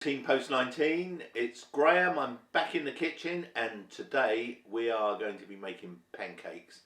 Team Post 19, it's Graham. I'm back in the kitchen and today we are going to be making pancakes.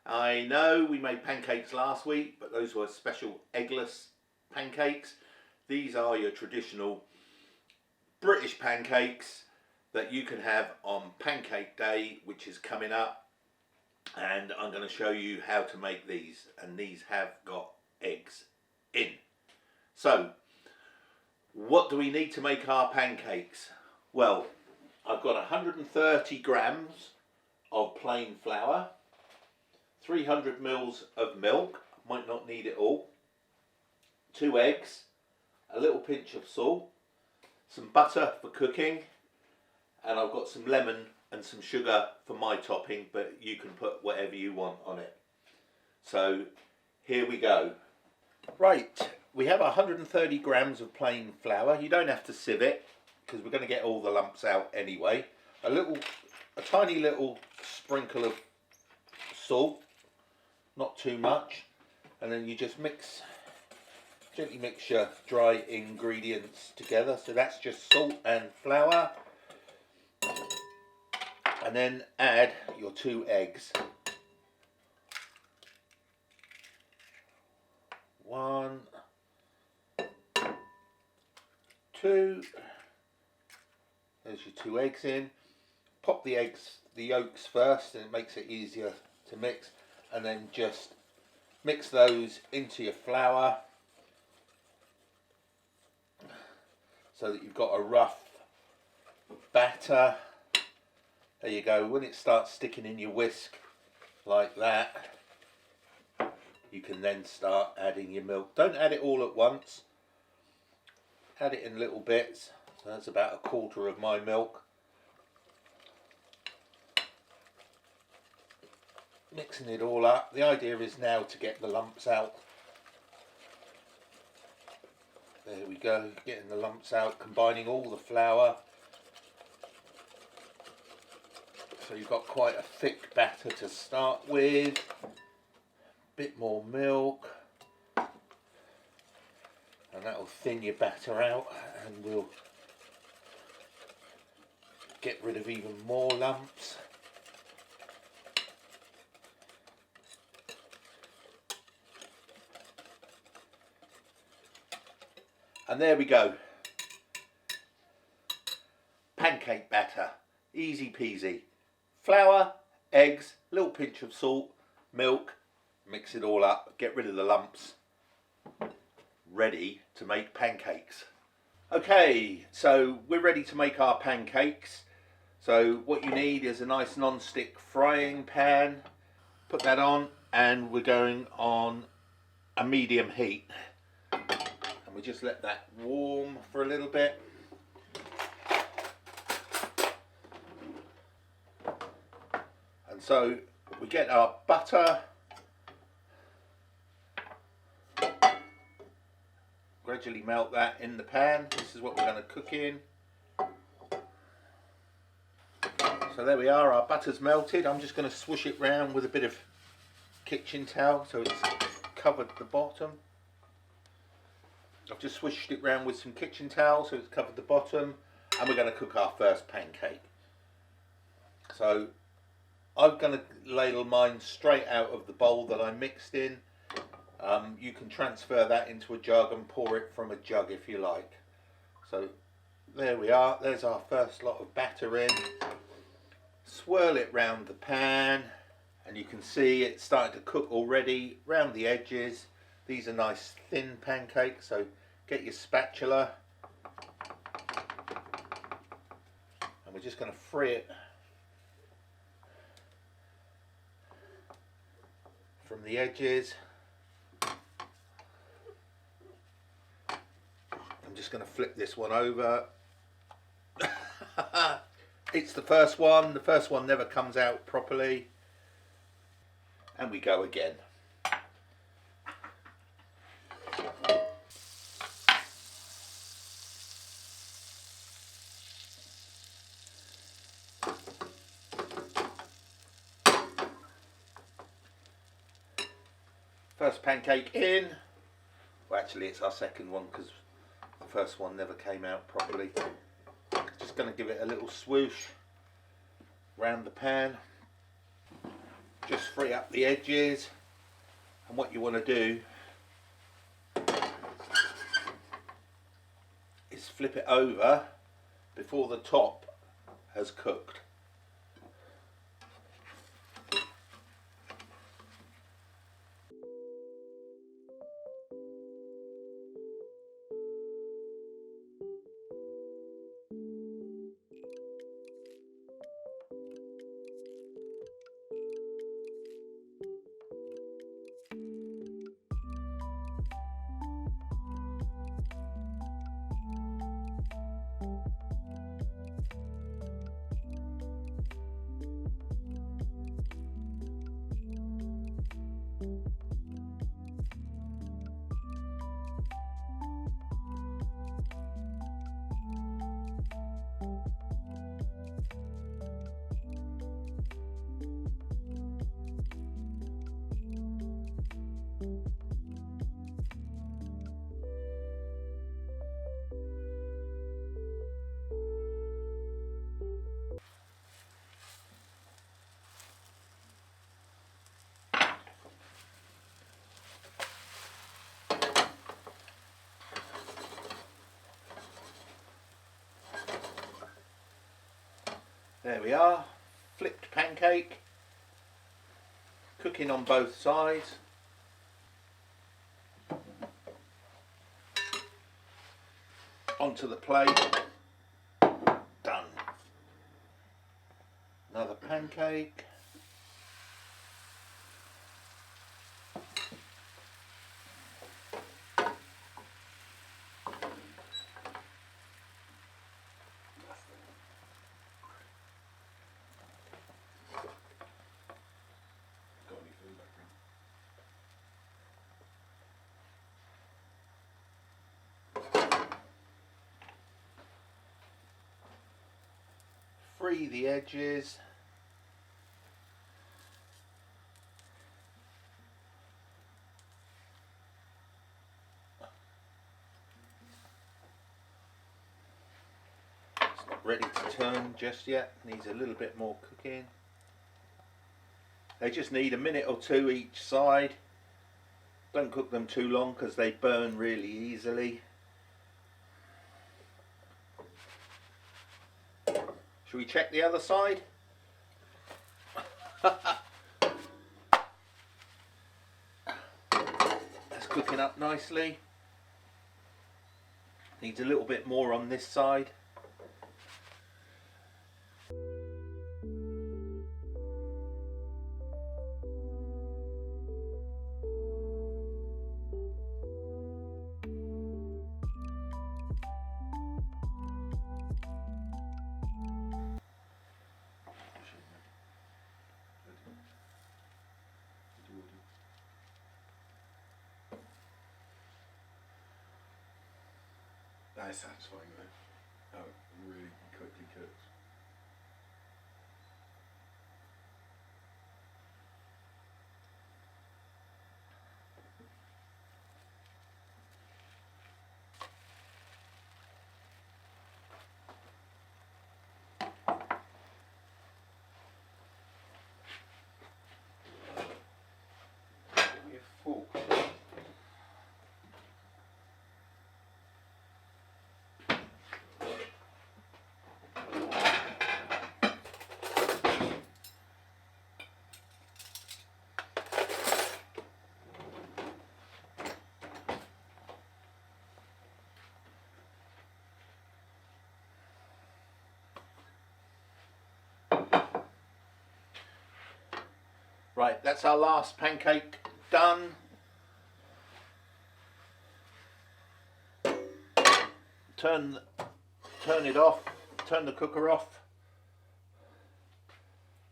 I know we made pancakes last week, but those were special eggless pancakes. These are your traditional British pancakes that you can have on Pancake Day, which is coming up, and I'm going to show you how to make these, and these have got eggs in. So what do we need to make our pancakes? Well, I've got 130 grams of plain flour, 300 mils of milk, might not need it all, 2 eggs, a little pinch of salt, some butter for cooking, and I've got some lemon and some sugar for my topping, but you can put whatever you want on it. So here we go. Right, we have 130 grams of plain flour. You don't have to sieve it because we're going to get all the lumps out anyway. A tiny little sprinkle of salt, not too much, and then you just gently mix your dry ingredients together. So that's just salt and flour, and then add your 2 eggs. 1, 2. There's your 2 eggs in. Pop the yolks first, and it makes it easier to mix, and then just mix those into your flour so that you've got a rough batter. There you go. When it starts sticking in your whisk like that, you can then start adding your milk. Don't add it all at once. Add it in little bits. So that's about 1/4 of my milk. Mixing it all up. The idea is now to get the lumps out. There we go, getting the lumps out, combining all the flour. So you've got quite a thick batter to start with. Bit more milk, and that will thin your batter out, and we'll get rid of even more lumps. And there we go. Pancake batter, easy peasy. Flour, eggs, little pinch of salt, milk. Mix it all up, get rid of the lumps. Ready to make pancakes. Okay, so we're ready to make our pancakes. So what you need is a nice non-stick frying pan. Put that on, and we're going on a medium heat. And we just let that warm for a little bit. And so we get our butter. Gradually melt that in the pan. This is what we're going to cook in. So there we are, our butter's melted. I'm just going to swoosh it round with a bit of kitchen towel so it's covered the bottom. I've just swished it round with some kitchen towel so it's covered the bottom, and we're going to cook our first pancake. So I'm going to ladle mine straight out of the bowl that I mixed in. You can transfer that into a jug and pour it from a jug if you like. So there we are, there's our first lot of batter in. Swirl it round the pan, and you can see it's starting to cook already round the edges. These are nice thin pancakes, so get your spatula, and we're just going to free it from the edges. I'm just going to flip this one over. It's the first one. The first one never comes out properly. And we go again. First pancake in. Well, actually it's our second one because the first one never came out properly. Just going to give it a little swoosh round the pan. Just free up the edges. And what you want to do is flip it over before the top has cooked. There we are, flipped pancake, cooking on both sides. Onto the plate, done. Another pancake. Free the edges. It's not ready to turn just yet, needs a little bit more cooking. They just need a minute or two each side. Don't cook them too long because they burn really easily. Should we check the other side? That's cooking up nicely. Needs a little bit more on this side. That is satisfying though. How it really quickly cooks. We're full. Right, that's our last pancake done. Turn it off, turn the cooker off,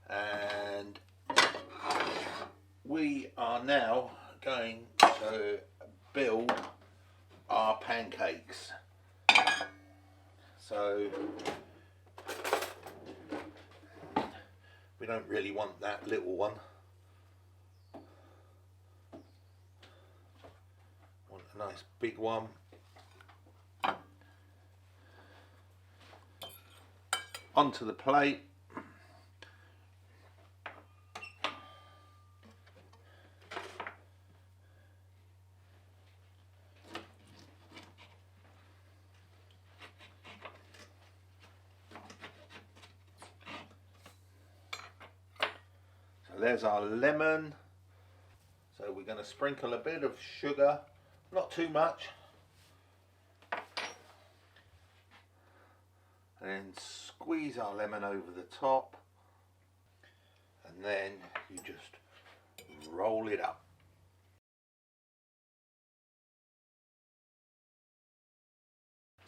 and we are now going to build our pancakes. So we don't really want that little one. Want a nice big one. onto the plate. So there's our lemon. So we're going to sprinkle a bit of sugar, not too much. And then squeeze our lemon over the top, and then you just roll it up.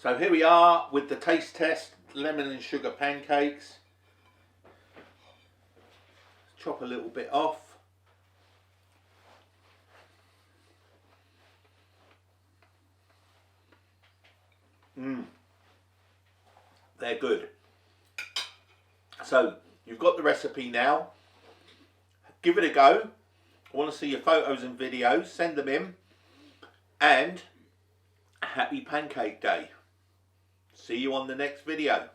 So here we are with the taste test lemon and sugar pancakes. Chop a little bit off. They're good. So you've got the recipe now. Give it a go. I want to see your photos and videos. Send them in. And happy Pancake Day. See you on the next video.